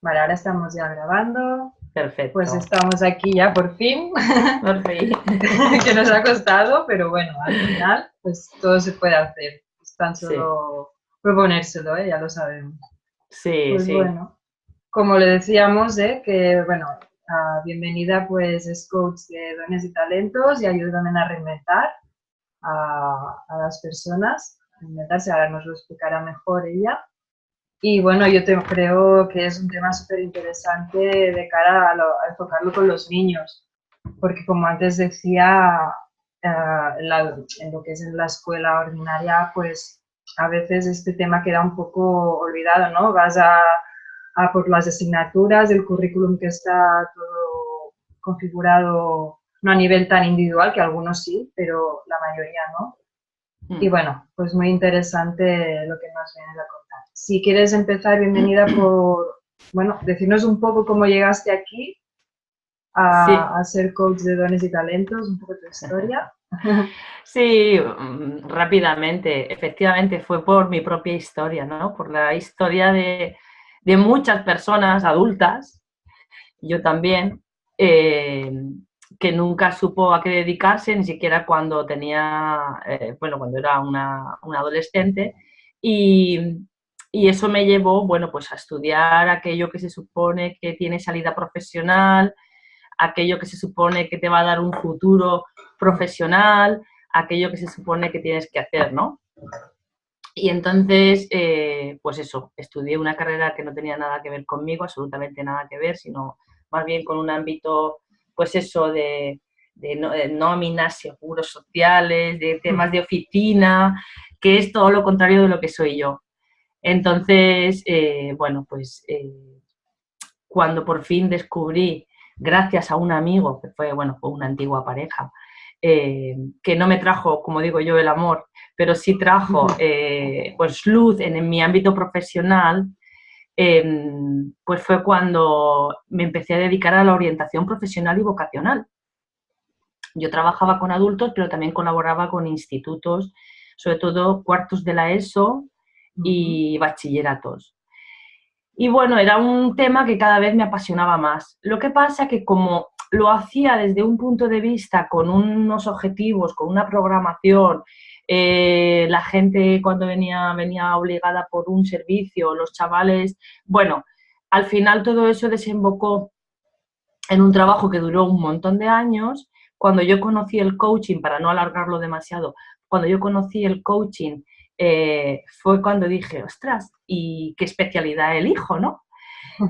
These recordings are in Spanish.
Vale, ahora estamos ya grabando. Pues Perfecto. estamos aquí ya por fin, Por fin. que nos ha costado, pero bueno, al final pues todo se puede hacer. Es tan Sí, solo proponérselo, ya lo sabemos. sí, Pues sí. bueno, como le decíamos, que bueno, bienvenida pues es coach de dones y talentos y ayuda también a reinventar a las personas, a reinventarse, ahora nos lo explicará mejor ella. Y bueno, creo que es un tema súper interesante de cara a enfocarlo con los niños, porque como antes decía, en lo que es en la escuela ordinaria, pues a veces este tema queda un poco olvidado, ¿no? Vas a por las asignaturas, el currículum que está todo configurado, no a nivel tan individual, que algunos sí, pero la mayoría no. Y Mm. bueno, pues muy interesante lo que nos vienes a contar. Si quieres empezar, bienvenida por, bueno, decirnos un poco cómo llegaste aquí Sí, a ser coach de dones y talentos, un poco tu historia. sí, rápidamente. Efectivamente, fue por mi propia historia, ¿no? Por la historia de muchas personas adultas, yo también, eh, que nunca supo a qué dedicarse, ni siquiera cuando tenía, bueno, cuando era una adolescente. Y, y eso me llevó, bueno, pues a estudiar aquello que se supone que tiene salida profesional, aquello que se supone que te va a dar un futuro profesional, aquello que se supone que tienes que hacer, ¿no? Y entonces, pues eso, estudié una carrera que no tenía nada que ver conmigo, absolutamente nada que ver, sino más bien con un ámbito, pues eso, de nóminas, seguros sociales, de temas de oficina, que es todo lo contrario de lo que soy yo. Entonces, bueno, pues cuando por fin descubrí, gracias a un amigo, que fue, bueno, fue una antigua pareja, que no me trajo, como digo yo, el amor, pero sí trajo pues luz en mi ámbito profesional, pues fue cuando me empecé a dedicar a la orientación profesional y vocacional. Yo trabajaba con adultos, pero también colaboraba con institutos, sobre todo cuartos de la ESO y bachilleratos. Y bueno, era un tema que cada vez me apasionaba más. Lo que pasa que como lo hacía desde un punto de vista con unos objetivos, con una programación, la gente cuando venía obligada por un servicio, los chavales, bueno, al final todo eso desembocó en un trabajo que duró un montón de años. Cuando yo conocí el coaching, para no alargarlo demasiado, cuando yo conocí el coaching, fue cuando dije, ostras, ¿y qué especialidad elijo, no?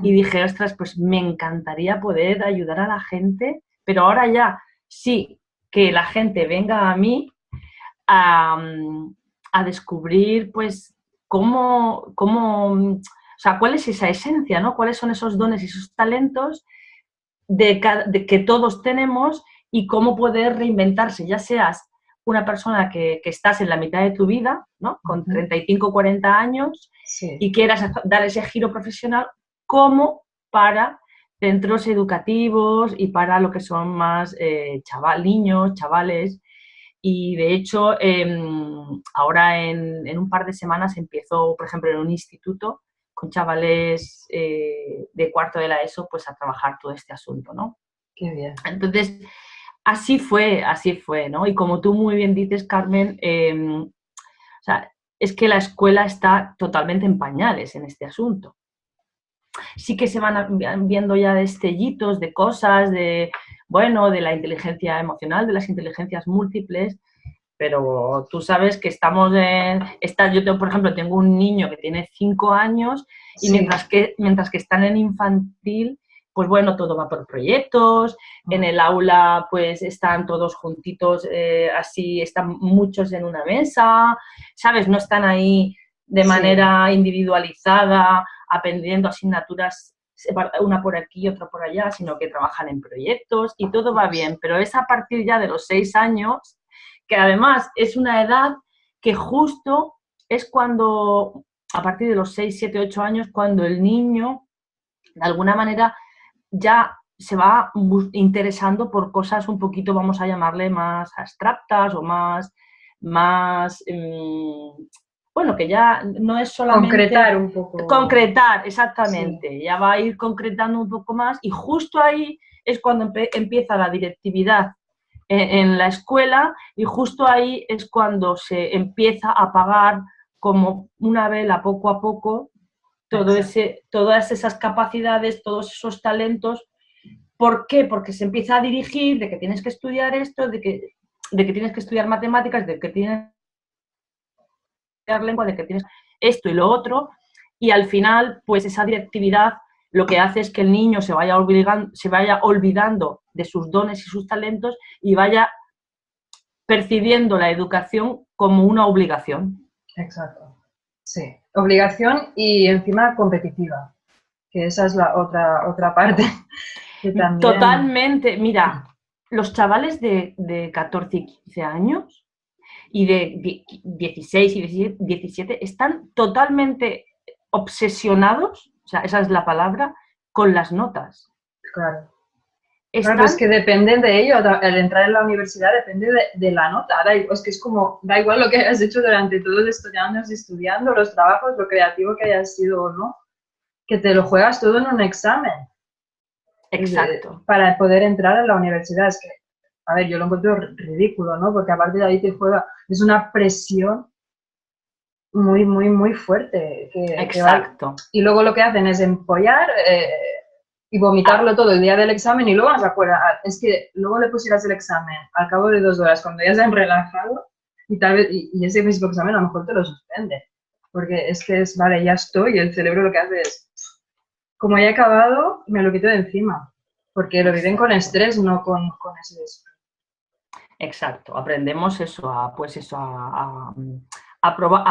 Y dije, ostras, pues me encantaría poder ayudar a la gente, pero ahora ya sí, que la gente venga a mí a, a descubrir, pues, o sea, cuál es esa esencia, ¿no? ¿Cuáles son esos dones y esos talentos de que todos tenemos y cómo poder reinventarse, ya seas una persona que estás en la mitad de tu vida, ¿no? Con 35 o 40 años Sí. y quieras dar ese giro profesional, como para centros educativos y para lo que son más niños, chavales. Y de hecho, ahora en un par de semanas empiezo, por ejemplo, en un instituto con chavales de cuarto de la ESO, pues a trabajar todo este asunto, ¿no? Qué bien. Entonces, así fue, ¿no? Y como tú muy bien dices, Carmen, o sea, es que la escuela está totalmente en pañales en este asunto. Sí que se van viendo ya destellitos de cosas, de, bueno, de la inteligencia emocional, de las inteligencias múltiples, pero tú sabes que estamos yo tengo, por ejemplo, tengo un niño que tiene 5 años y Sí. mientras que están en infantil, pues bueno, todo va por proyectos, en el aula pues están todos juntitos, así están muchos en una mesa, ¿sabes? No están ahí de Sí. manera individualizada, aprendiendo asignaturas una por aquí y otra por allá, sino que trabajan en proyectos y todo va bien, pero es a partir ya de los 6 años, que además es una edad que justo es cuando, a partir de los 6 7 8 años, cuando el niño, de alguna manera, ya se va interesando por cosas un poquito, vamos a llamarle, más abstractas o más bueno, que ya no es solamente... Concretar un poco. Concretar, exactamente. Sí. Ya va a ir concretando un poco más y justo ahí es cuando empieza la directividad en la escuela y justo ahí es cuando se empieza a apagar como una vela poco a poco todas esas capacidades, todos esos talentos. ¿Por qué? Porque se empieza a dirigir de que tienes que estudiar esto, de que tienes que estudiar matemáticas, de que tienes que estudiar lengua, de que tienes esto y lo otro, y al final, pues esa directividad lo que hace es que el niño se vaya olvidando de sus dones y sus talentos y vaya percibiendo la educación como una obligación. Exacto. Sí, obligación y encima competitiva, que esa es la otra parte. Que también... Totalmente, mira, los chavales de 14 y 15 años y de 16 y 17 están totalmente obsesionados, o sea, esa es la palabra, con las notas. Claro. Claro, es que dependen de ello, el entrar en la universidad depende de la nota, es que es como, da igual lo que hayas hecho durante todos estos años estudiando, los trabajos, lo creativo que hayas sido o no, que te lo juegas todo en un examen. Exacto. Para poder entrar en la universidad, es que, a ver, yo lo encuentro ridículo, ¿no? Porque aparte de ahí te juega, es una presión muy, muy, muy fuerte. Exacto. Y luego lo que hacen es empollar y vomitarlo todo el día del examen y luego no se acuerdan. Es que luego le pusieras el examen al cabo de 2 horas, cuando ya se han relajado, y tal vez, y ese mismo examen a lo mejor te lo suspende. Porque es que es, vale, ya estoy, y el cerebro lo que hace es, como ya he acabado, me lo quito de encima. Porque lo viven con estrés, no con ese deseo. Exacto, aprendemos eso, a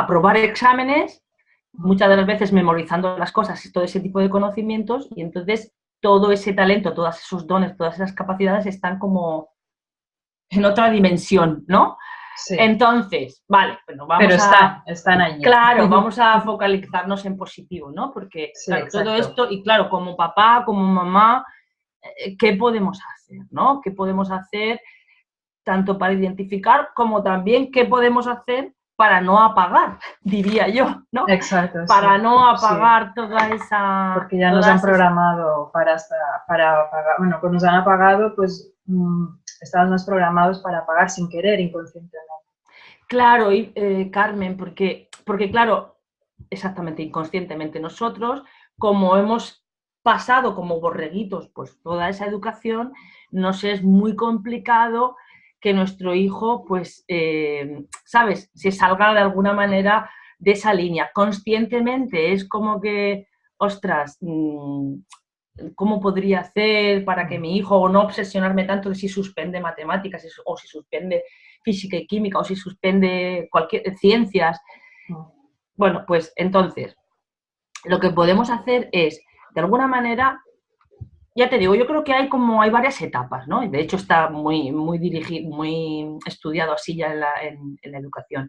probar exámenes, muchas de las veces memorizando las cosas y todo ese tipo de conocimientos, y entonces todo ese talento, todos esos dones, todas esas capacidades están como en otra dimensión, ¿no? Sí. Entonces, vale, bueno, vamos están allí. Claro, vamos a focalizarnos en positivo, ¿no? Porque, sí, claro, todo esto, y claro, como papá, como mamá, ¿qué podemos hacer, no? ¿Qué podemos hacer tanto para identificar como también qué podemos hacer para no apagar, diría yo, ¿no? Exacto. Para no apagar toda esa... Porque ya nos han programado para apagar, bueno, pues nos han apagado, pues estamos más programados para apagar sin querer, inconscientemente. Claro, Carmen, porque claro, exactamente, inconscientemente nosotros, como hemos pasado como borreguitos, pues toda esa educación, nos es muy complicado que nuestro hijo, pues, ¿sabes?, se salga de alguna manera de esa línea. Conscientemente es como que, ostras, ¿cómo podría hacer para que mi hijo, o no obsesionarme tanto de si suspende matemáticas o si suspende física y química o si suspende cualquier ciencias? Bueno, pues entonces, lo que podemos hacer es, de alguna manera, ya te digo, yo creo que hay varias etapas, ¿no? Y de hecho está muy dirigido, muy estudiado así ya en la educación.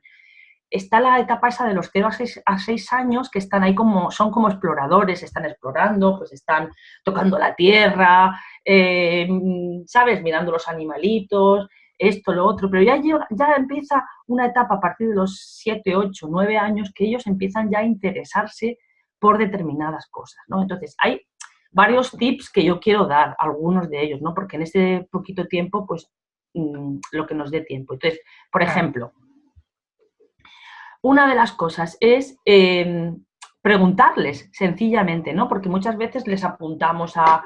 Está la etapa esa de los 0 a 6 años, que están ahí son como exploradores, están explorando, pues están tocando la tierra, ¿sabes? Mirando los animalitos, esto, lo otro, pero ya empieza una etapa a partir de los 7, 8, 9 años que ellos empiezan ya a interesarse por determinadas cosas, ¿no? Entonces, hay varios tips que yo quiero dar, algunos de ellos, ¿no? Porque en este poquito tiempo, pues, lo que nos dé tiempo. Entonces, por ejemplo, una de las cosas es preguntarles sencillamente, ¿no? Porque muchas veces les apuntamos a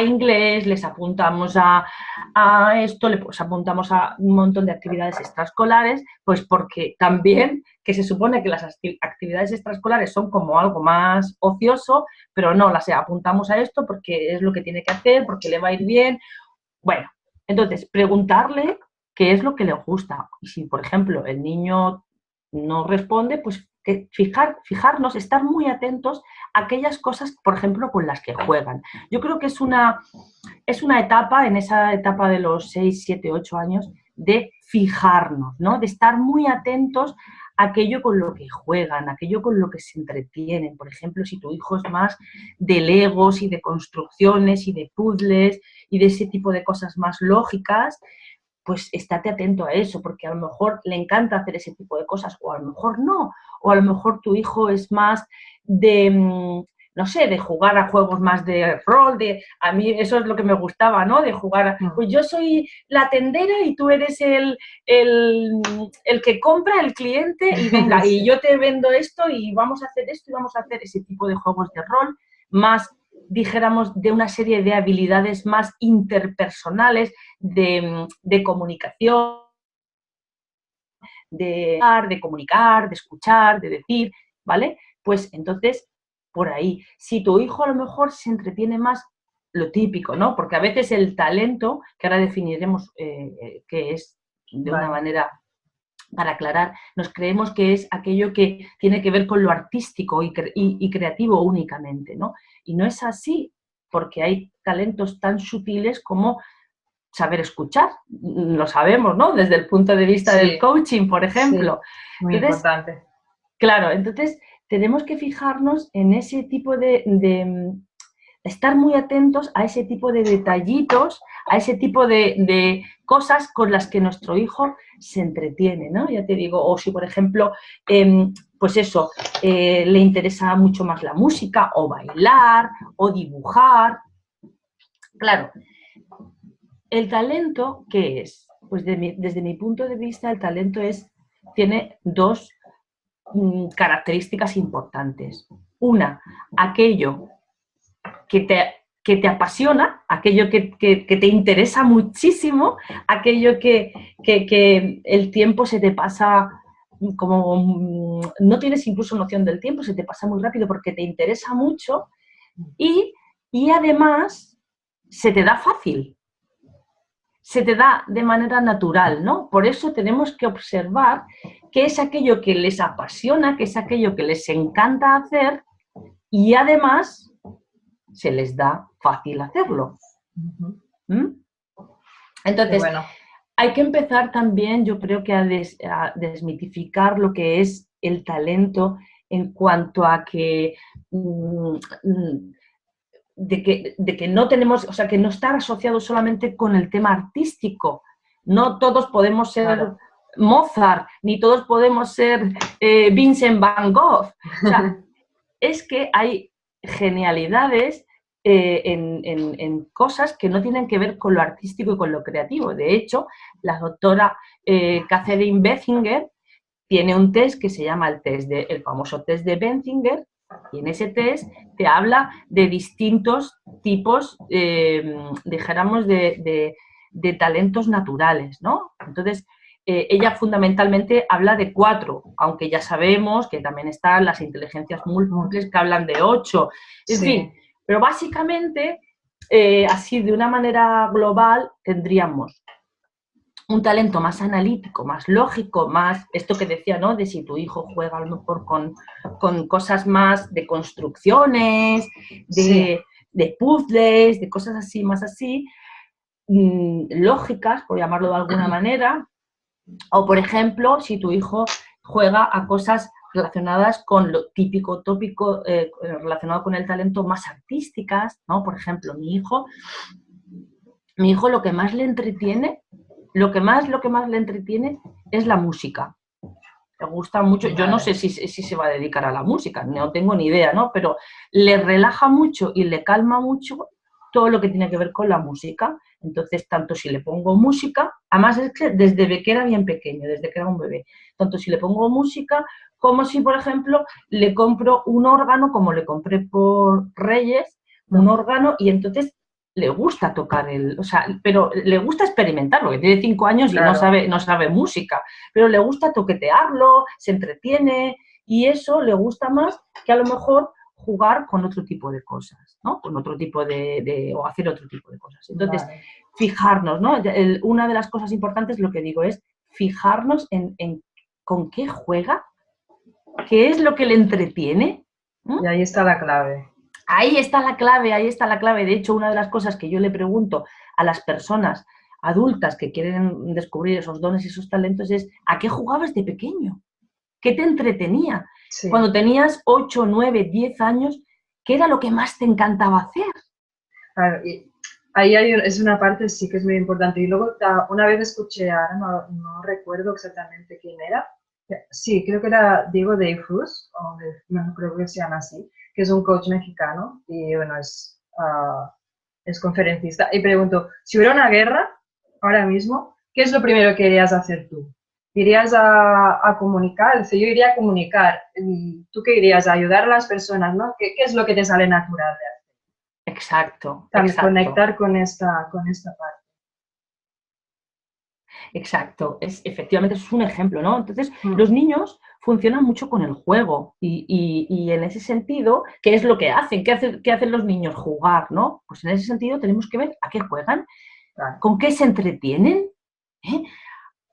inglés, les apuntamos a esto, les apuntamos a un montón de actividades extraescolares, pues porque también, que se supone que las actividades extraescolares son como algo más ocioso, pero no, las apuntamos a esto porque es lo que tiene que hacer, porque le va a ir bien. Bueno, entonces, preguntarle qué es lo que le gusta. Y si, por ejemplo, el niño no responde, pues fijarnos, estar muy atentos a aquellas cosas, por ejemplo, con las que juegan. Yo creo que es una etapa, en esa etapa de los 6, 7, 8 años, de fijarnos, ¿no? De estar muy atentos a aquello con lo que juegan, aquello con lo que se entretienen. Por ejemplo, si tu hijo es más de legos y de construcciones y de puzzles y de ese tipo de cosas más lógicas, pues estate atento a eso, porque a lo mejor le encanta hacer ese tipo de cosas, o a lo mejor no, o a lo mejor tu hijo es más de, no sé, de jugar a juegos más de rol, a mí eso es lo que me gustaba, ¿no? De jugar, pues yo soy la tendera y tú eres el que compra, el cliente, y venga, Sí. y yo te vendo esto y vamos a hacer esto y vamos a hacer ese tipo de juegos de rol, más, dijéramos, de una serie de habilidades más interpersonales, de comunicación, de comunicar, de escuchar, de decir, ¿vale? Pues entonces, por ahí, si tu hijo a lo mejor se entretiene más, lo típico, ¿no? Porque a veces el talento, que ahora definiremos qué es de una manera para aclarar, nos creemos que es aquello que tiene que ver con lo artístico y creativo únicamente, ¿no? Y no es así, porque hay talentos tan sutiles como saber escuchar, lo sabemos, ¿no? Desde el punto de vista del coaching, por ejemplo. Sí, muy importante. Claro, entonces tenemos que fijarnos en ese tipo de estar muy atentos a ese tipo de detallitos, a ese tipo de cosas con las que nuestro hijo se entretiene, ¿no? Ya te digo, o si por ejemplo, pues eso, le interesa mucho más la música, o bailar, o dibujar. Claro, ¿el talento qué es? Pues desde mi punto de vista, el talento tiene dos características importantes. Una, aquello que te apasiona, aquello que te interesa muchísimo, aquello que el tiempo se te pasa como, no tienes incluso noción del tiempo, se te pasa muy rápido porque te interesa mucho y además se te da fácil, se te da de manera natural, ¿no? Por eso tenemos que observar qué es aquello que les apasiona, qué es aquello que les encanta hacer y además se les da fácil hacerlo. Entonces, hay que empezar también, yo creo que a desmitificar lo que es el talento en cuanto a que de que no tenemos, o sea, que no está asociado solamente con el tema artístico. No todos podemos ser Mozart, ni todos podemos ser Vincent Van Gogh. O sea, es que hay genialidades en cosas que no tienen que ver con lo artístico y con lo creativo. De hecho, la doctora Catherine Betzinger tiene un test que se llama el famoso test de Benzinger, y en ese test te habla de distintos tipos, dijéramos, de talentos naturales, ¿no? Entonces, ella fundamentalmente habla de 4, aunque ya sabemos que también están las inteligencias múltiples que hablan de 8. En fin, pero básicamente, así de una manera global, tendríamos un talento más analítico, más lógico, más esto que decía, ¿no? De si tu hijo juega a lo mejor con cosas más de construcciones, de puzzles, de cosas así, más así, lógicas, por llamarlo de alguna manera. O, por ejemplo, si tu hijo juega a cosas relacionadas con lo típico, tópico, relacionado con el talento, más artísticas, ¿no? Por ejemplo, mi hijo lo que más le entretiene, lo que más le entretiene es la música. Le gusta mucho, yo no sé si se va a dedicar a la música, no tengo ni idea, ¿no? Pero le relaja mucho y le calma mucho todo lo que tiene que ver con la música. Entonces, tanto si le pongo música, además es que desde que era bien pequeño, desde que era un bebé, tanto si le pongo música como si, por ejemplo, le compro un órgano, como le compré por Reyes, un órgano, y entonces le gusta tocar pero le gusta experimentar, porque tiene 5 años y no sabe música, pero le gusta toquetearlo, se entretiene, y eso le gusta más que a lo mejor jugar con otro tipo de cosas, ¿no? Con otro tipo o hacer otro tipo de cosas. Entonces, fijarnos, ¿no? Una de las cosas importantes, lo que digo, es fijarnos en con qué juega, qué es lo que le entretiene. Y ahí está la clave. Ahí está la clave, ahí está la clave. De hecho, una de las cosas que yo le pregunto a las personas adultas que quieren descubrir esos dones y esos talentos es: ¿a qué jugabas de pequeño? ¿Qué te entretenía? Cuando tenías 8, 9, 10 años, ¿qué era lo que más te encantaba hacer? Claro, ahí es una parte sí que es muy importante. Y luego una vez escuché, ahora no recuerdo exactamente quién era. Sí, creo que era Diego Dreyfus, no creo que se llama así, que es un coach mexicano y bueno, es conferencista. Y pregunto, si hubiera una guerra ahora mismo, ¿qué es lo primero que irías a hacer tú? ¿Irías a comunicar? Si yo iría a comunicar. ¿Tú qué irías? A ayudar a las personas, ¿no? ¿Qué es lo que te sale natural de hacer? Exacto, También exacto. conectar con esta parte. Exacto, efectivamente es un ejemplo, ¿no? Entonces, Mm, los niños funcionan mucho con el juego y en ese sentido, ¿qué es lo que hacen? ¿Qué hacen los niños? Jugar, ¿no? Pues en ese sentido tenemos que ver a qué juegan, claro. con qué se entretienen, ¿eh?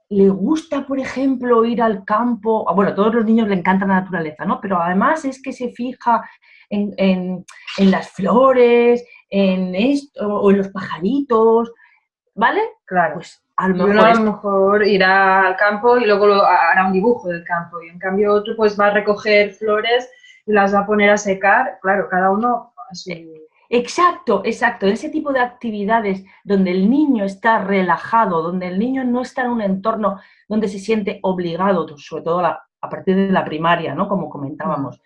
¿Le gusta, por ejemplo, ir al campo? Bueno, a todos los niños le encanta la naturaleza, ¿no? Pero además es que se fija en las flores, en esto, o en los pajaritos, ¿vale? Claro. Pues a lo Y uno mejor a lo este. mejor irá al campo y luego hará un dibujo del campo. Y en cambio otro pues va a recoger flores y las va a poner a secar. Claro, cada uno a su... Exacto, exacto. Ese tipo de actividades donde el niño está relajado, donde el niño no está en un entorno donde se siente obligado, sobre todo a partir de la primaria, ¿no? Como Mm, comentábamos.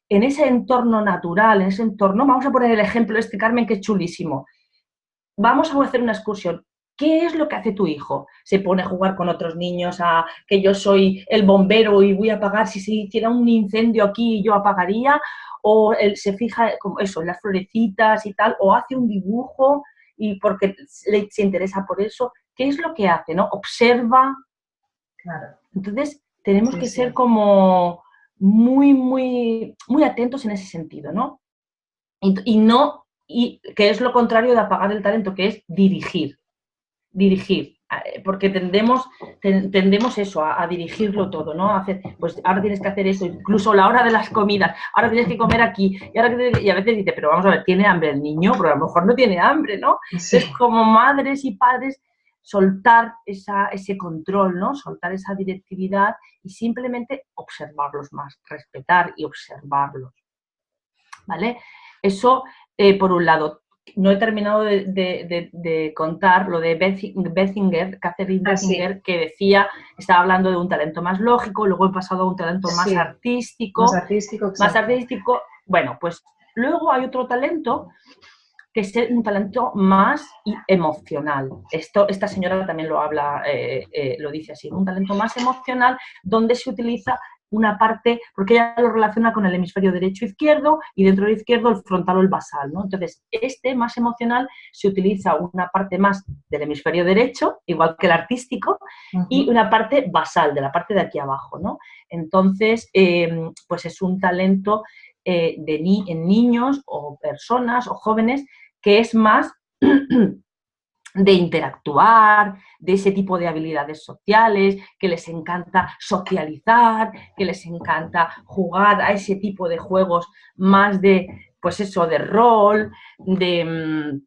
En ese entorno natural, en ese entorno, vamos a poner el ejemplo este, Carmen, que es chulísimo. Vamos a hacer una excursión. ¿Qué es lo que hace tu hijo? Se pone a jugar con otros niños, a que yo soy el bombero y voy a apagar, si se hiciera un incendio aquí yo apagaría, o él se fija como eso, en las florecitas y tal, o hace un dibujo y porque se interesa por eso. ¿Qué es lo que hace? ¿No? Observa. claro. Entonces, tenemos Sí, que sí. ser como muy, muy, muy atentos en ese sentido, ¿no? Y no, y que es lo contrario de apagar el talento, que es dirigir, porque tendemos eso, a dirigirlo todo, ¿no? A hacer, pues ahora tienes que hacer eso, incluso la hora de las comidas, ahora tienes que comer aquí, y a veces dice, pero vamos a ver, ¿tiene hambre el niño? Pero a lo mejor no tiene hambre, ¿no? Sí, Entonces, como madres y padres, soltar ese control, ¿no? Soltar esa directividad y simplemente observarlos más, respetar y observarlos, ¿vale? Eso, por un lado. No he terminado de contar lo de Bettinger, Catherine así, Bettinger, que decía, estaba hablando de un talento más lógico, luego he pasado a un talento más sí. Más artístico, artístico, más exacto. artístico. Bueno, pues luego hay otro talento que es un talento más emocional. Esta señora también lo habla, lo dice así, un talento más emocional donde se utiliza una parte, porque ella lo relaciona con el hemisferio derecho e izquierdo y dentro del izquierdo el frontal o el basal, ¿no? Entonces, este más emocional se utiliza una parte más del hemisferio derecho, igual que el artístico, y Ujú. una parte basal, de la parte de aquí abajo, ¿no? Entonces, pues es un talento en niños o personas o jóvenes que es más de interactuar, de ese tipo de habilidades sociales, que les encanta socializar, que les encanta jugar a ese tipo de juegos más de, pues eso, de rol, de,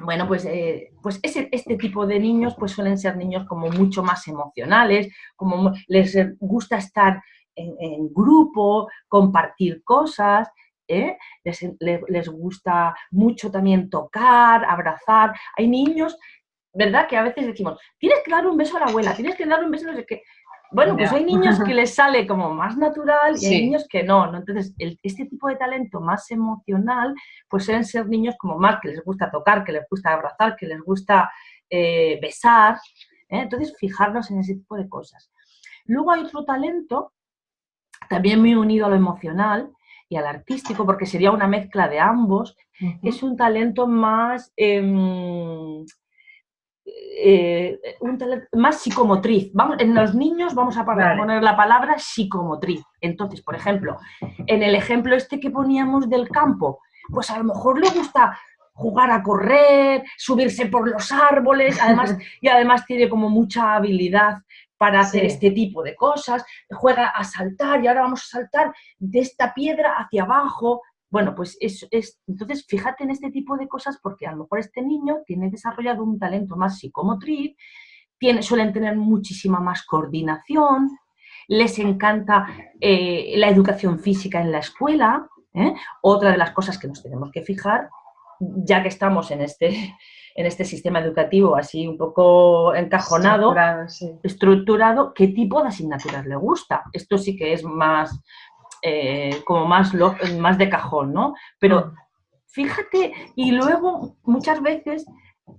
bueno, pues este tipo de niños pues suelen ser niños como mucho más emocionales, como les gusta estar grupo, compartir cosas, ¿eh? Les gusta mucho también tocar, abrazar. Hay niños, ¿verdad? Que a veces decimos, tienes que dar un beso a la abuela, tienes que dar un beso a no sé qué. Bueno, pues hay Ya. niños que les sale como más natural y hay Sí, niños que no, ¿no? Entonces, este tipo de talento más emocional pues suelen ser niños como más que les gusta tocar, que les gusta abrazar, que les gusta besar. Entonces, fijarnos en ese tipo de cosas. Luego hay otro talento, también muy unido a lo emocional y al artístico, porque sería una mezcla de ambos, que es ujú, un talento más más psicomotriz. En los niños vamos a vale. poner la palabra psicomotriz. Entonces, por ejemplo, en el ejemplo este que poníamos del campo, pues a lo mejor le gusta jugar a correr, subirse por los árboles, y además tiene como mucha habilidad para hacer Sí, este tipo de cosas, juega a saltar y ahora vamos a saltar de esta piedra hacia abajo. Bueno, pues entonces fíjate en este tipo de cosas porque a lo mejor este niño tiene desarrollado un talento más psicomotriz, suelen tener muchísima más coordinación, les encanta la educación física en la escuela, ¿eh? Otra de las cosas que nos tenemos que fijar ya que estamos en este sistema educativo así un poco encajonado, estructurado, ¿qué tipo de asignaturas le gusta? Esto sí que es más, como más de cajón, ¿no? Pero fíjate, y luego muchas veces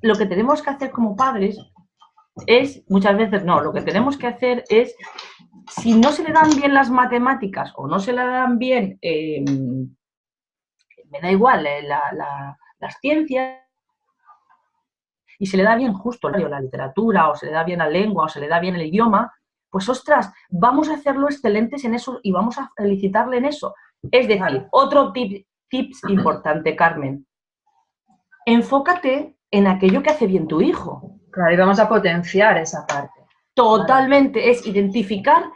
lo que tenemos que hacer como padres lo que tenemos que hacer es, si no se le dan bien las matemáticas o no se le dan bien, me da igual, las ciencias, y se le da bien justo la literatura, o se le da bien la lengua, o se le da bien el idioma, pues ostras, vamos a hacerlo excelentes en eso y vamos a felicitarle en eso. Es decir, otro tips importante, Carmen, enfócate en aquello que hace bien tu hijo. Claro, y vamos a potenciar esa parte. Totalmente, es identificar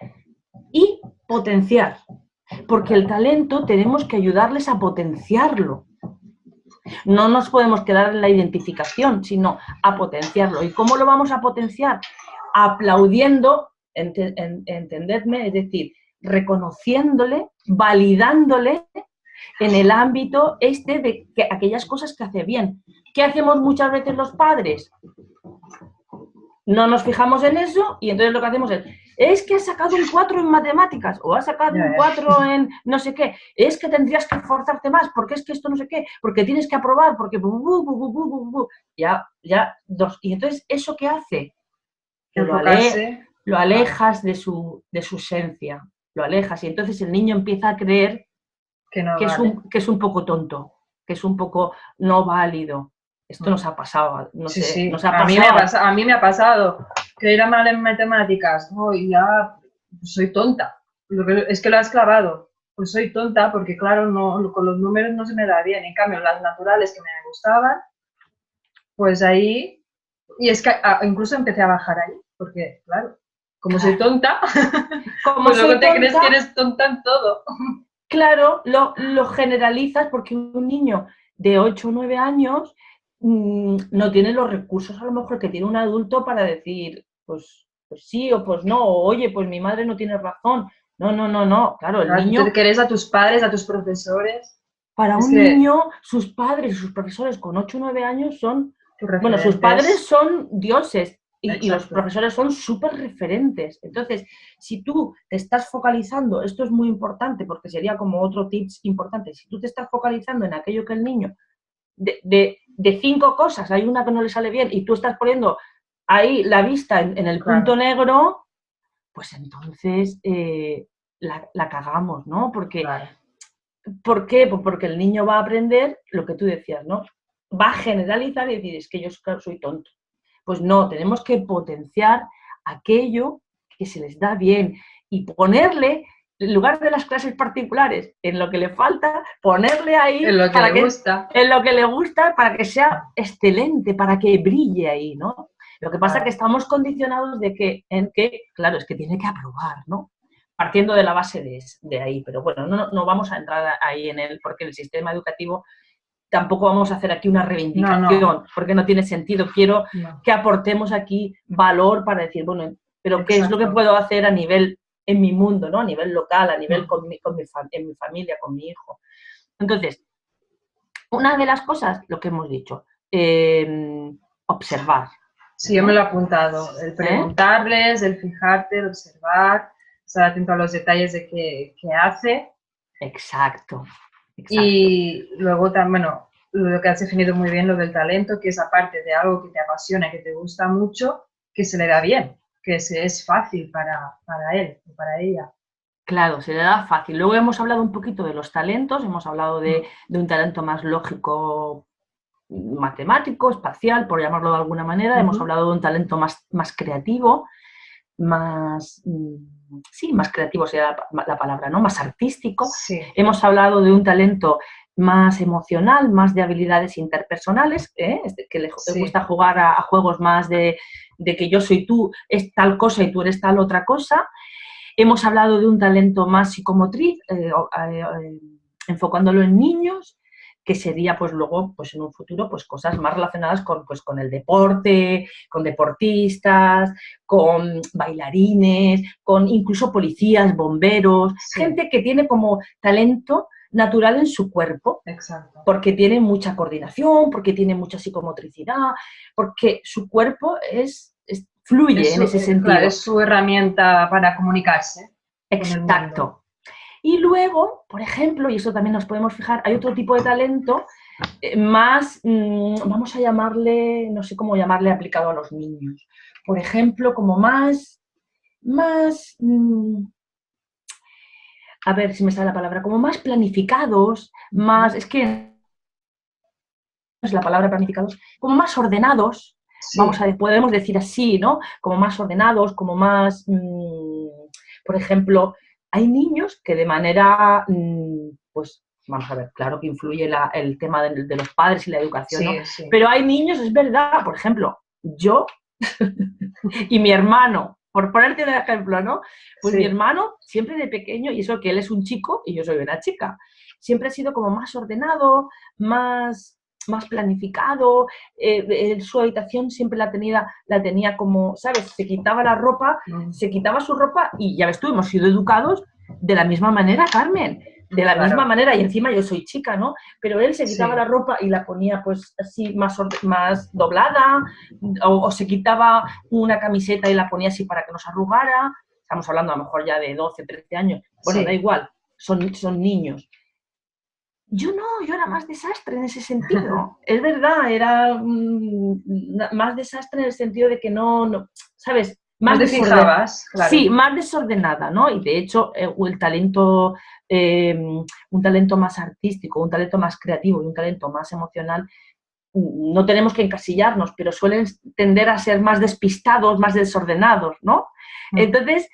y potenciar, porque el talento tenemos que ayudarles a potenciarlo. No nos podemos quedar en la identificación, sino a potenciarlo. ¿Y cómo lo vamos a potenciar? Aplaudiendo, entendedme, es decir, reconociéndole, validándole en el ámbito de que aquellas cosas que hace bien. ¿Qué hacemos muchas veces los padres? No nos fijamos en eso y entonces lo que hacemos es que has sacado un 4 en matemáticas o has sacado un 4 en no sé qué, es que tendrías que esforzarte más porque es que esto no sé qué, porque tienes que aprobar, porque ya dos. Y entonces, ¿eso qué hace? Que lo alejas de su esencia, lo alejas y entonces el niño empieza a creer que es un poco tonto, que es un poco no válido. Esto nos ha pasado, no sé, nos ha pasado. A mí me ha pasado que era mal en matemáticas, y ya soy tonta. Es que lo has clavado. Pues soy tonta porque, claro, con los números no se me da bien. En cambio, las naturales que me gustaban, pues ahí, y es que incluso empecé a bajar ahí, porque, claro, como soy tonta, pues luego te crees que eres tonta en todo. Claro, lo generalizas porque un niño de 8 o 9 años no tiene los recursos a lo mejor que tiene un adulto para decir, pues sí o pues no, o oye, pues mi madre no tiene razón. No, claro, el niño... Tú quieres a tus padres, a tus profesores. Para un niño, sus padres y sus profesores con 8 o 9 años son... Bueno, sus padres son dioses y los profesores son súper referentes. Entonces, si tú te estás focalizando, esto es muy importante porque sería como otro tips importante, si tú te estás focalizando en aquello que el niño... De 5 cosas, hay una que no le sale bien y tú estás poniendo ahí la vista en el punto negro, pues entonces la cagamos, ¿no? Porque, ¿por qué? Pues porque el niño va a aprender lo que tú decías, ¿no? Va a generalizar y decir, es que yo soy tonto. Pues no, tenemos que potenciar aquello que se les da bien y ponerle, en lugar de las clases particulares, en lo que le falta, ponerle ahí en lo que le gusta. En lo que le gusta para que sea excelente, para que brille ahí, ¿no? Lo que pasa es que estamos condicionados en que, claro, es que tiene que aprobar, ¿no? Partiendo de la base de ahí. Pero bueno, no vamos a entrar ahí porque el sistema educativo tampoco vamos a hacer aquí una reivindicación, porque no tiene sentido. Quiero que aportemos aquí valor para decir, bueno, pero ¿qué es lo que puedo hacer a nivel, en mi mundo, ¿no? A nivel local, a nivel en mi familia, con mi hijo. Entonces, una de las cosas, lo que hemos dicho, observar. Sí, yo me lo he apuntado. El preguntarles, el fijarte, el observar, estar atento a los detalles de qué hace. Exacto. Y luego también, bueno, lo que has definido muy bien, lo del talento, que es aparte de algo que te apasiona, que te gusta mucho, que se le da bien, que es fácil para él o para ella. Claro, se le da fácil. Luego hemos hablado un poquito de los talentos, hemos hablado de un talento más lógico, matemático, espacial, por llamarlo de alguna manera. Hemos hablado de un talento más creativo, más creativo sería la palabra, ¿no? Más artístico. Sí. Hemos hablado de un talento más emocional, más de habilidades interpersonales, que le gusta jugar a juegos más de que yo soy tú, es tal cosa y tú eres tal otra cosa. Hemos hablado de un talento más psicomotriz, enfocándolo en niños, que sería pues luego pues en un futuro pues cosas más relacionadas con el deporte, con deportistas, con bailarines, con incluso policías, bomberos, gente que tiene como talento natural en su cuerpo. Exacto. Porque tiene mucha coordinación, porque tiene mucha psicomotricidad, porque su cuerpo fluye en ese sentido. Claro, es su herramienta para comunicarse con el mundo. Exacto. Y luego, por ejemplo, y eso también nos podemos fijar, hay otro tipo de talento más, vamos a llamarle, no sé cómo llamarle, aplicado a los niños. Por ejemplo, como a ver si me sale la palabra, como más planificados, más, es que es la palabra planificados, como más ordenados, sí. Podemos decir así, ¿no? Como más ordenados, como más, por ejemplo, hay niños que de manera, pues, vamos a ver, claro que influye el tema de los padres y la educación, ¿no? Sí. Pero hay niños, es verdad, por ejemplo, yo y mi hermano, por ponerte un ejemplo, ¿no? Pues sí. Mi hermano, siempre de pequeño, y eso que él es un chico y yo soy una chica, siempre ha sido como más ordenado, más planificado, su habitación siempre la tenía como, ¿sabes? Se quitaba la ropa, se quitaba su ropa y ya ves tú, hemos sido educados de la misma manera, Carmen, de la misma manera, y encima yo soy chica, ¿no? Pero él se quitaba la ropa y la ponía pues así más doblada, o se quitaba una camiseta y la ponía así para que no se arrugara. Estamos hablando a lo mejor ya de 12, 13 años. Bueno, da igual, son niños. Yo no, yo era más desastre en ese sentido. Es verdad, era más desastre en el sentido de que no ¿sabes? Más desordenada. Claro. Sí, más desordenada, ¿no? Y de hecho, un talento más artístico, un talento más creativo y un talento más emocional, no tenemos que encasillarnos, pero suelen tender a ser más despistados, más desordenados, ¿no? Entonces,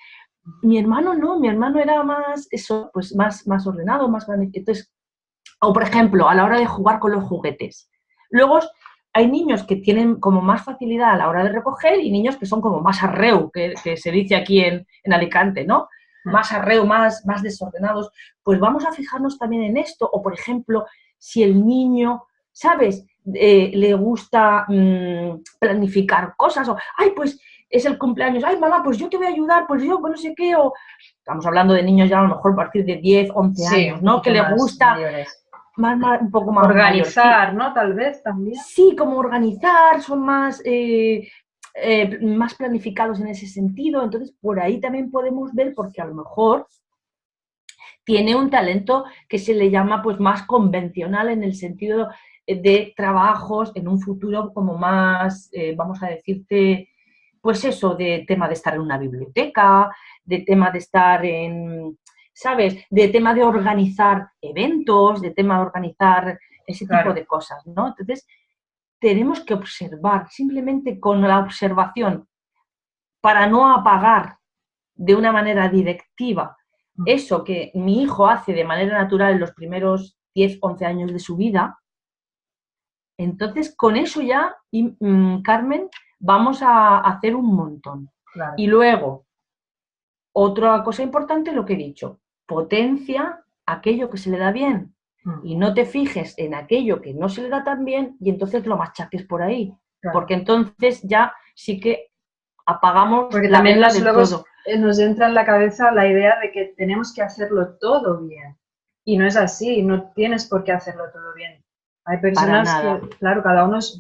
mi hermano no, mi hermano era más, eso, pues más ordenado, más grande. Entonces, o, por ejemplo, a la hora de jugar con los juguetes. Luego, hay niños que tienen como más facilidad a la hora de recoger y niños que son como más arreu, que se dice aquí en Alicante, ¿no? Más arreu, más desordenados. Pues vamos a fijarnos también en esto. O, por ejemplo, si el niño, ¿sabes? Le gusta planificar cosas. O, ay, pues es el cumpleaños. Ay, mamá, pues yo te voy a ayudar. Pues yo, no sé qué. O estamos hablando de niños ya a lo mejor a partir de 10, 11 años, ¿no? Que les gusta... un poco más organizar, mayor, ¿no? Tal vez también. Sí, como organizar, son más planificados en ese sentido. Entonces, por ahí también podemos ver, porque a lo mejor tiene un talento que se le llama pues más convencional en el sentido de trabajos en un futuro como más, vamos a decirte, pues eso, de tema de estar en una biblioteca, de tema de estar en... ¿sabes? De tema de organizar eventos, de tema de organizar ese tipo de cosas, ¿no? Entonces, tenemos que observar, simplemente con la observación, para no apagar de una manera directiva eso que mi hijo hace de manera natural en los primeros 10, 11 años de su vida. Entonces, con eso ya, Carmen, vamos a hacer un montón. Claro. Y luego, otra cosa importante, lo que he dicho, potencia aquello que se le da bien y no te fijes en aquello que no se le da tan bien y entonces lo machaques por ahí. Claro. Porque entonces ya sí que apagamos porque la vela del todo. Nos entra en la cabeza la idea de que tenemos que hacerlo todo bien. Y no es así, no tienes por qué hacerlo todo bien. Hay personas que, claro, cada uno es...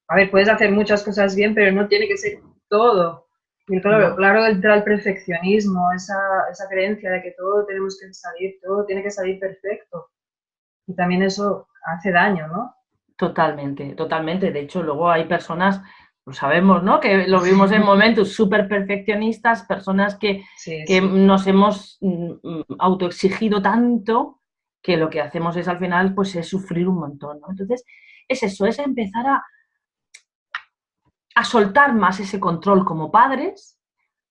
A ver, puedes hacer muchas cosas bien, pero no tiene que ser todo. Y claro, entra el perfeccionismo, esa creencia de que todo tenemos que salir, todo tiene que salir perfecto. Y también eso hace daño, ¿no? Totalmente, totalmente. De hecho, luego hay personas, lo sabemos, ¿no? Que lo vimos en momentos súper perfeccionistas, personas que nos hemos autoexigido tanto que lo que hacemos es al final, pues es sufrir un montón, ¿no? Entonces, es eso, es empezar a soltar más ese control como padres,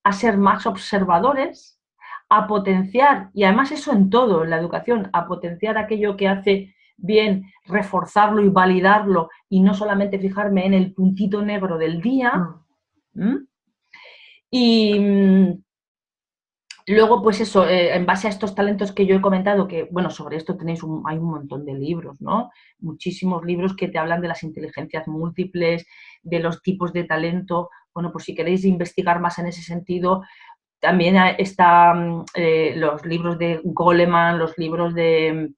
a ser más observadores, a potenciar, y además eso en todo, en la educación, a potenciar aquello que hace bien, reforzarlo y validarlo, y no solamente fijarme en el puntito negro del día. Y luego, pues eso, en base a estos talentos que yo he comentado, que, bueno, sobre esto hay un montón de libros, ¿no? Muchísimos libros que te hablan de las inteligencias múltiples, de los tipos de talento. Bueno, pues si queréis investigar más en ese sentido, también están los libros de Goleman, los libros de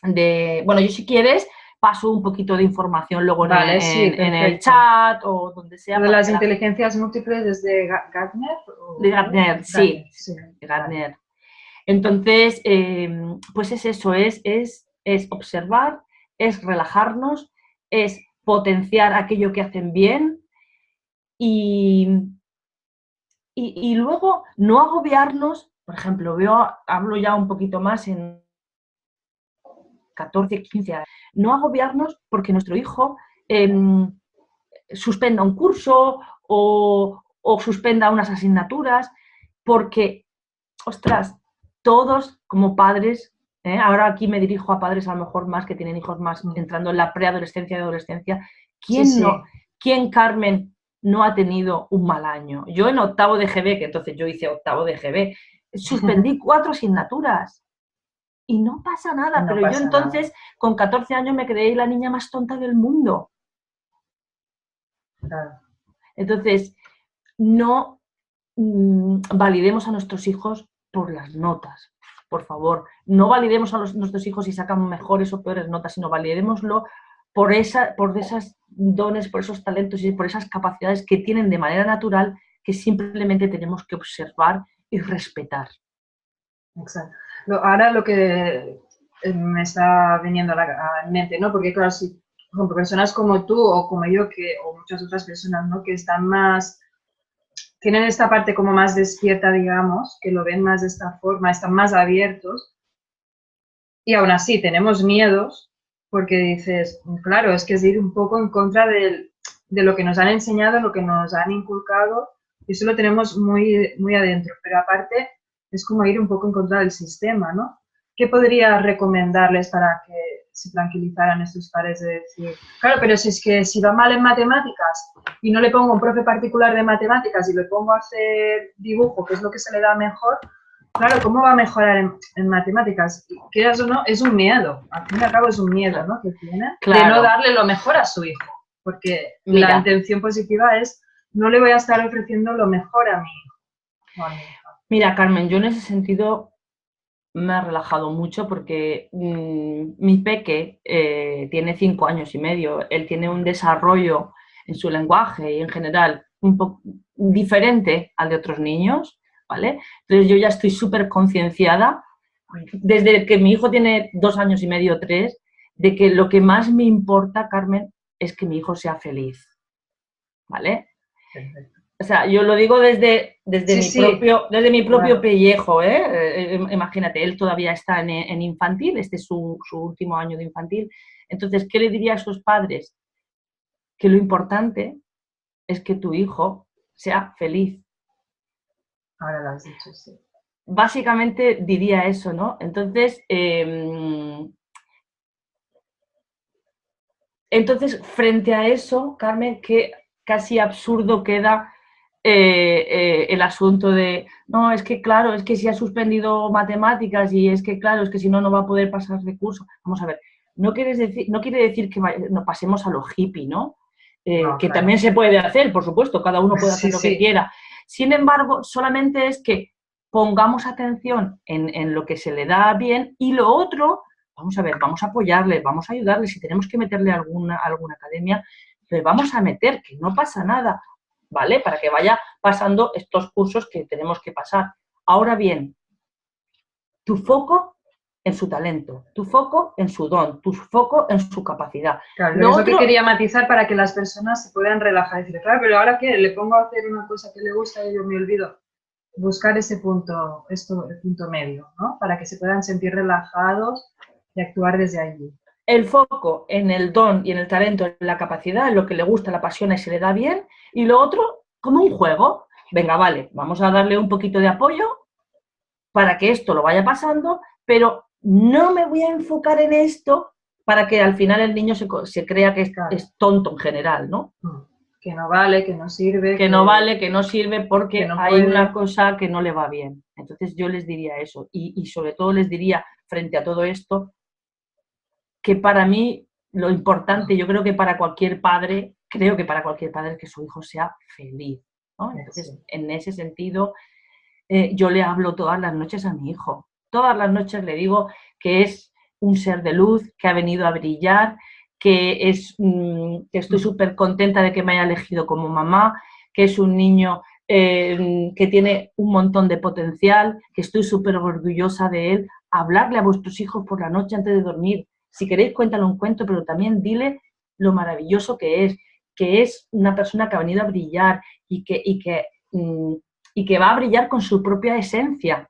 bueno, yo si quieres paso un poquito de información luego Vale, sí, en el perfecto. chat o donde Lo sea de para las que la gente... inteligencias múltiples es de Gartner De o ¿qué? Gartner, Gartner, sí, sí, de vale. Gartner. Entonces, pues es eso, es observar, es relajarnos, es potenciar aquello que hacen bien y, y luego no agobiarnos. Por ejemplo, hablo ya un poquito más en 14, 15 años, no agobiarnos porque nuestro hijo suspenda un curso o suspenda unas asignaturas, porque, ostras, todos como padres, ahora aquí me dirijo a padres a lo mejor más que tienen hijos más entrando en la preadolescencia y adolescencia, Sí, ¿quién no, sí. quién, Carmen, no ha tenido un mal año? Yo en octavo de GB, que entonces yo hice octavo de GB, suspendí 4 asignaturas y no pasa Y nada, no pero yo pasa nada. entonces con 14 años me creí la niña más tonta del mundo. Claro. Entonces, no validemos a nuestros hijos por las notas, por favor. No validemos a nuestros hijos si sacan mejores o peores notas, sino validémoslo por esos dones, por esos talentos y por esas capacidades que tienen de manera natural que simplemente tenemos que observar y respetar. Exacto. Ahora lo que me está viniendo a la mente, ¿no? Porque claro, si, por ejemplo, personas como tú o como yo, o muchas otras personas, ¿no? Que están más, tienen esta parte como más despierta, digamos, que lo ven más de esta forma, están más abiertos y aún así tenemos miedos porque dices, claro, es que es ir un poco en contra de lo que nos han enseñado, lo que nos han inculcado y eso lo tenemos muy, muy adentro, pero aparte es como ir un poco en contra del sistema, ¿no? ¿Qué podría recomendarles para que se tranquilizaran estos padres de decir, claro, pero si es que si va mal en matemáticas y no le pongo un profe particular de matemáticas y le pongo a hacer dibujo, que es lo que se le da mejor, claro, ¿cómo va a mejorar en matemáticas? Quieras o no, es un miedo, al fin y al cabo es un miedo, ¿no? Que tiene de no Claro, darle lo mejor a su hijo, porque la mira, intención positiva es no le voy a estar ofreciendo lo mejor a mi hijo o a mi hija. mira, Carmen, yo en ese sentido me ha relajado mucho porque mi peque tiene 5 años y medio, él tiene un desarrollo en su lenguaje y en general un poco diferente al de otros niños, ¿vale? Entonces yo ya estoy súper concienciada, desde que mi hijo tiene 2 años y medio, 3, de que lo que más me importa, Carmen, es que mi hijo sea feliz, ¿vale? Perfecto. O sea, yo lo digo Sí, sí, desde mi propio claro. pellejo, ¿eh? Imagínate, él todavía está en infantil, este es su último año de infantil. Entonces, ¿qué le diría a esos padres? Que lo importante es que tu hijo sea feliz. Ahora lo has dicho, sí. Básicamente diría eso, ¿no? Entonces, frente a eso, Carmen, que casi absurdo queda el asunto de, no, es que claro, es que si ha suspendido matemáticas y es que claro, es que si no, no va a poder pasar recursos. Vamos a ver, no quiere decir que no pasemos a lo hippie, ¿no? No, Que también claro. se puede hacer, por supuesto, cada uno puede hacer Sí, lo que sí, quiera. Sin embargo, solamente es que pongamos atención en lo que se le da bien y lo otro, vamos a ver, vamos a apoyarle, vamos a ayudarle, si tenemos que meterle alguna academia, le vamos a meter, que no pasa nada, ¿vale? Para que vaya pasando estos cursos que tenemos que pasar. Ahora bien, tu foco en su talento, tu foco en su don, tu foco en su capacidad. claro, Lo es lo que otro, quería matizar para que las personas se puedan relajar y decir, claro, pero ahora que le pongo a hacer una cosa que le gusta y yo me olvido. Buscar ese punto, el punto medio, ¿no? Para que se puedan sentir relajados y actuar desde allí. el foco en el don y en el talento, en la capacidad, en lo que le gusta, la apasiona y se le da bien, y lo otro como un juego. Venga, vale, vamos a darle un poquito de apoyo para que esto lo vaya pasando, pero no me voy a enfocar en esto para que al final el niño se crea que Claro. es tonto en general, ¿no? Que no vale, que no sirve, Que no vale, que no sirve que porque no hay una puede. cosa que no le va bien. Entonces yo les diría eso y sobre todo les diría frente a todo esto que para mí lo importante, yo creo que para cualquier padre, creo que para cualquier padre es que su hijo sea feliz, ¿no? Entonces, Sí. en ese sentido, yo le hablo todas las noches a mi hijo. Todas las noches le digo que es un ser de luz que ha venido a brillar, que estoy súper contenta de que me haya elegido como mamá, que es un niño que tiene un montón de potencial, que estoy súper orgullosa de él. Hablarle a vuestros hijos por la noche antes de dormir. Si queréis, cuéntale un cuento, pero también dile lo maravilloso que es una persona que ha venido a brillar y que va a brillar con su propia esencia.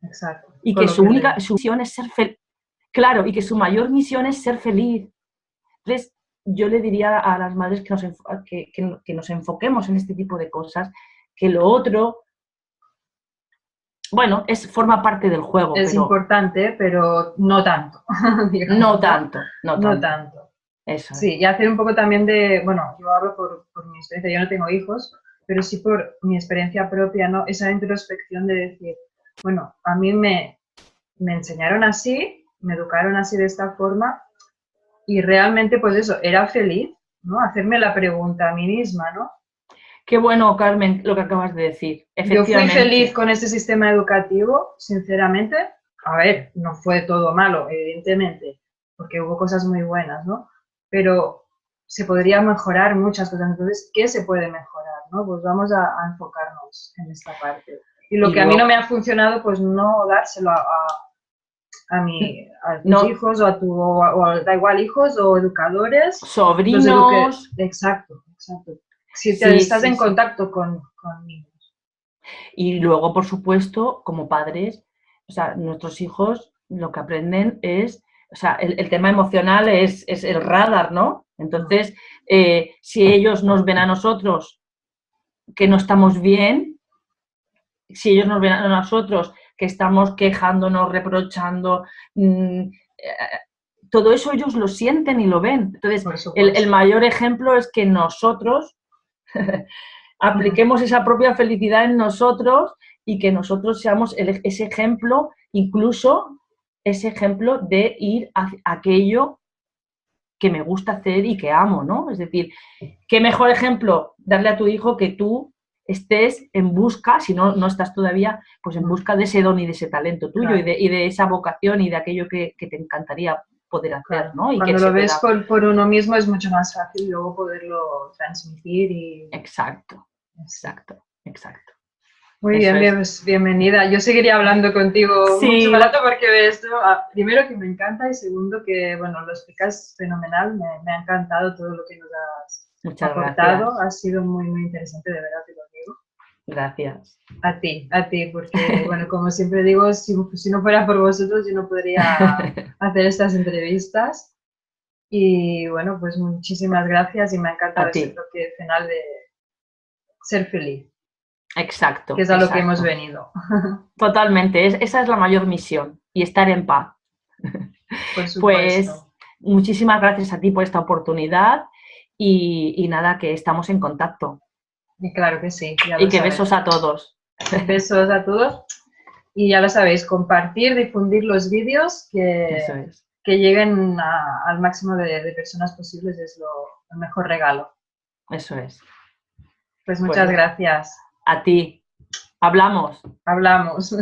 Exacto. Y que su misión es ser feliz. Claro, y que su mayor misión es ser feliz. Entonces, yo le diría a las madres que nos enfoquemos en este tipo de cosas, que lo otro, bueno, forma parte del juego. Es importante, pero no tanto. Digamos, no tanto. No tanto. Eso sí, y hacer un poco también bueno, yo hablo por mi experiencia, yo no tengo hijos, pero sí por mi experiencia propia, ¿no? Esa introspección de decir, bueno, a mí me enseñaron así, me educaron así de esta forma y realmente, pues eso, era feliz, ¿no? Hacerme la pregunta a mí misma, ¿no? Qué bueno, Carmen, lo que acabas de decir. Yo fui feliz con este sistema educativo, sinceramente. A ver, no fue todo malo, evidentemente, porque hubo cosas muy buenas, ¿no? Pero se podría mejorar muchas cosas. Entonces, ¿qué se puede mejorar, no? Pues vamos a enfocarnos en esta parte. Y lo que a mí no me ha funcionado, pues no dárselo a tus hijos da igual, hijos o educadores. Sobrinos. Exacto. Si estás en contacto con niños. Y luego, por supuesto, como padres, o sea, nuestros hijos lo que aprenden es, o sea, el tema emocional es el radar, ¿no? Entonces, si ellos nos ven a nosotros que no estamos bien, si ellos nos ven a nosotros que estamos quejándonos, reprochando, todo eso ellos lo sienten y lo ven. Entonces, el mayor ejemplo es que nosotros apliquemos esa propia felicidad en nosotros y que nosotros seamos ese ejemplo, incluso ese ejemplo de ir a aquello que me gusta hacer y que amo, ¿no? Es decir, qué mejor ejemplo darle a tu hijo que tú estés en busca, si no estás todavía, pues en busca de ese don y de ese talento tuyo, claro, y de esa vocación y de aquello que te encantaría poder hacer, claro, ¿no? Y cuando lo ves por uno mismo es mucho más fácil luego poderlo transmitir y... Exacto. Muy bien, pues bienvenida. Yo seguiría hablando contigo mucho rato porque esto, primero que me encanta y segundo que, bueno, lo explicas fenomenal. Me ha encantado todo lo que nos has aportado. Gracias. Ha sido muy, muy interesante, de verdad te lo digo. Gracias. A ti, porque, bueno, como siempre digo, si no fuera por vosotros yo no podría hacer estas entrevistas. Y, bueno, pues muchísimas gracias y me ha encantado ese toque final de ser feliz. Exacto. Que es a lo que hemos venido. Totalmente, esa es la mayor misión y estar en paz. Por supuesto. Pues muchísimas gracias a ti por esta oportunidad y nada, que estamos en contacto. Y claro que sí. Y que besos a todos. Besos a todos. Y ya lo sabéis, compartir, difundir los vídeos que lleguen al máximo de personas posibles es el mejor regalo. Eso es. Pues muchas gracias. A ti. Hablamos. Hablamos.